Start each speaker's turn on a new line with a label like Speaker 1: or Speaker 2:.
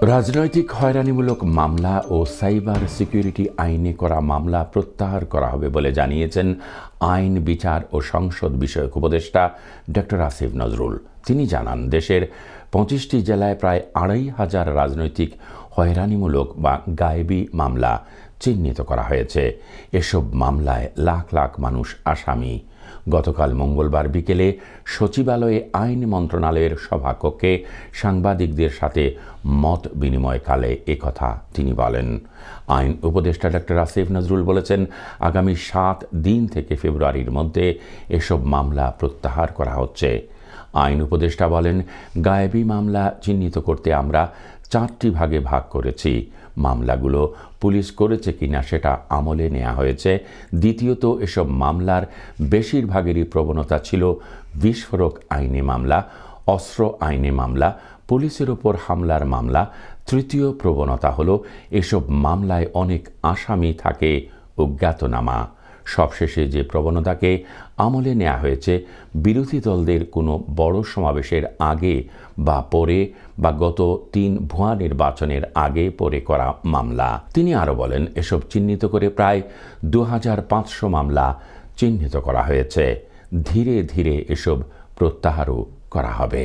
Speaker 1: রাজনৈতিক হয়রানিমূলক মামলা ও cyber security আইনে করা মামলা প্রত্যাহার করা হবে বলে জানিয়েছেন আইন, বিচার ও সংসদ বিষয়ক উপদেষ্টা ডক্টর আসিফ নজরুল। তিনি জানান, দেশের ২৫টি জেলায় প্রায় ২৫০০ রাজনৈতিক হয়রানিমূলক বা গায়েবী মামলা চিহ্নিত করা হয়েছে। এসব মামলায় লাখ লাখ মানুষ আসামি। গতকাল মঙ্গলবার বিকেলে সচিবালয়ে আইন মন্ত্রণালয়ের সভাকক্ষে সাংবাদিকদের সাথে মত বিনিময়কালে একথা তিনি বলেন। আইন উপদেষ্টা ডক্টর আসিফ নজরুল বলেছেন, আগামী ৭ দিন থেকে ফেব্রুয়ারির মধ্যে এসব মামলা প্রত্যাহার করা হচ্ছে। আইন উপদেষ্টা বলেন, গায়েবী মামলা চিহ্নিত করতে আমরা ৪টি ভাগে ভাগ করেছি। মামলাগুলো পুলিশ করেছে কিনা সেটা আমলে নেওয়া হয়েছে। দ্বিতীয়ত, এসব মামলার বেশিরভাগেরই প্রবণতা ছিল বিস্ফোরক আইনে মামলা, অস্ত্র আইনে মামলা, পুলিশের ওপর হামলার মামলা। তৃতীয় প্রবণতা হলো এসব মামলায় অনেক আসামি থাকে অজ্ঞাতনামা। সবশেষে যে প্রবণতাকে আমলে নেওয়া হয়েছে, বিরোধী দলদের কোনো বড় সমাবেশের আগে বা পরে বা গত ৩ ভুয়া নির্বাচনের আগে পরে করা মামলা। তিনি আরও বলেন, এসব চিহ্নিত করে প্রায় ২৫০০ মামলা চিহ্নিত করা হয়েছে। ধীরে ধীরে এসব প্রত্যাহারও করা হবে।